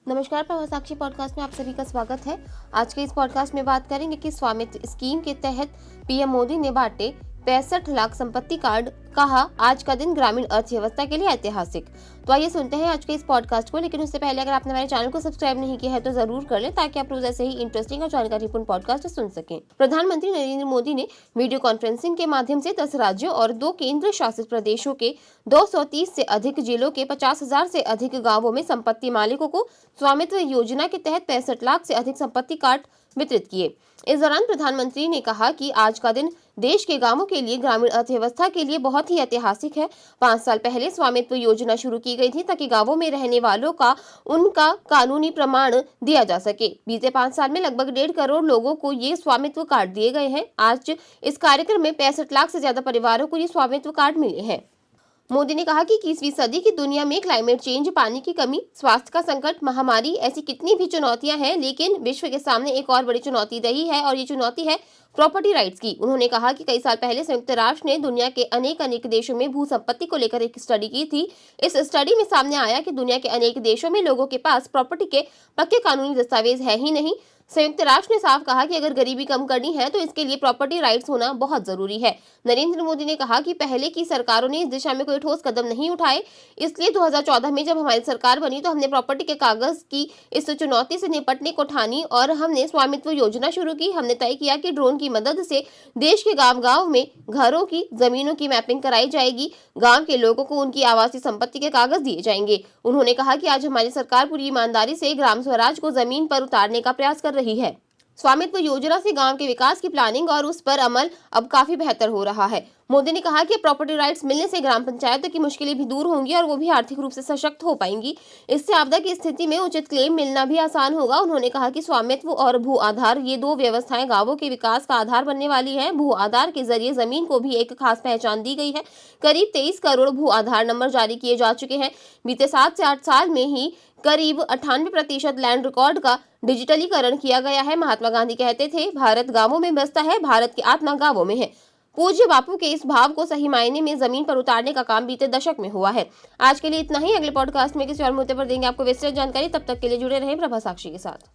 नमस्कार, प्रभा साक्षी पॉडकास्ट में आप सभी का स्वागत है। आज के इस पॉडकास्ट में बात करेंगे कि स्वामित्व स्कीम के तहत पीएम मोदी ने बांटे 65 लाख संपत्ति कार्ड, कहा आज का दिन ग्रामीण अर्थव्यवस्था के लिए ऐतिहासिक। तो आइए सुनते हैं आज के इस पॉडकास्ट को। लेकिन उससे पहले अगर आपने हमारे चैनल को सब्सक्राइब नहीं किया है तो जरूर कर लें, ताकि आप रोज ऐसे ही इंटरेस्टिंग और जानकारीपूर्ण पॉडकास्ट सुन सकें। प्रधानमंत्री नरेंद्र मोदी ने वीडियो कॉन्फ्रेंसिंग के माध्यम से 10 राज्यों और 2 केंद्र शासित प्रदेशों के 230 से अधिक जिलों के 50,000 से अधिक गाँवों में संपत्ति मालिकों को स्वामित्व योजना के तहत 65 लाख से अधिक संपत्ति कार्ड वितरित किए। इस दौरान प्रधानमंत्री ने कहा कि आज का दिन देश के गांवों के लिए, ग्रामीण अर्थव्यवस्था के लिए बहुत ही ऐतिहासिक है। 5 साल पहले स्वामित्व योजना शुरू की गई थी ताकि गांवों में रहने वालों का उनका कानूनी प्रमाण दिया जा सके। बीते 5 साल में लगभग 1.5 करोड़ लोगों को ये स्वामित्व कार्ड दिए गए हैं। आज इस कार्यक्रम में 65 लाख से ज्यादा परिवारों को ये स्वामित्व कार्ड मिले हैं। मोदी ने कहा कि 21वीं सदी की दुनिया में क्लाइमेट चेंज, पानी की कमी, स्वास्थ्य का संकट, महामारी, ऐसी कितनी भी चुनौतियां हैं, लेकिन विश्व के सामने एक और बड़ी चुनौती रही है और ये चुनौती है प्रॉपर्टी राइट्स की। उन्होंने कहा कि कई साल पहले संयुक्त राष्ट्र ने दुनिया के अनेक देशों में भू संपत्ति को लेकर एक स्टडी की थी। इस स्टडी में सामने आया कि दुनिया के अनेक देशों में लोगों के पास प्रॉपर्टी के पक्के कानूनी दस्तावेज है ही नहीं। संयुक्त राष्ट्र ने साफ कहा कि अगर गरीबी कम करनी है तो इसके लिए प्रॉपर्टी राइट्स होना बहुत जरूरी है। नरेंद्र मोदी ने कहा कि पहले की सरकारों ने इस दिशा में कोई ठोस कदम नहीं उठाए, इसलिए 2014 में जब हमारी सरकार बनी तो हमने प्रॉपर्टी के कागज की इस चुनौती से निपटने को ठानी और हमने स्वामित्व योजना शुरू की। हमने तय किया कि ड्रोन की मदद से देश के गांव-गांव में घरों की, जमीनों की मैपिंग कराई जाएगी। गांव के लोगों को उनकी आवासीय संपत्ति के कागज दिए जाएंगे। उन्होंने कहा कि आज हमारी सरकार पूरी ईमानदारी से ग्राम स्वराज को जमीन पर उतारने का प्रयास कर रही है। स्वामित्व योजना से गांव के विकास की प्लानिंग और उस पर अमल अब काफी बेहतर हो रहा है। मोदी ने कहा कि प्रॉपर्टी राइट्स मिलने से ग्राम पंचायतों की मुश्किलें भी दूर होंगी और वो भी आर्थिक रूप से सशक्त हो पाएंगी। इससे आपदा की स्थिति में उचित क्लेम मिलना भी आसान होगा। उन्होंने कहा कि स्वामित्व और भू आधार, ये 2 व्यवस्थाएं गांवों के विकास का आधार बनने वाली है। भू आधार के जरिए जमीन को भी एक खास पहचान दी गई है। करीब 23 करोड़ भू आधार नंबर जारी किए जा चुके हैं। बीते 7 से 8 साल में ही करीब 98% लैंड रिकॉर्ड का डिजिटलीकरण किया गया है। महात्मा गांधी कहते थे, भारत गांवों में बसता है, भारत की आत्मा गांवों में है। पूज्य बापू के इस भाव को सही मायने में जमीन पर उतारने का काम बीते दशक में हुआ है। आज के लिए इतना ही। अगले पॉडकास्ट में किसी और मुद्दे पर देंगे आपको विस्तृत जानकारी। तब तक के लिए जुड़े रहें प्रभा साक्षी के साथ।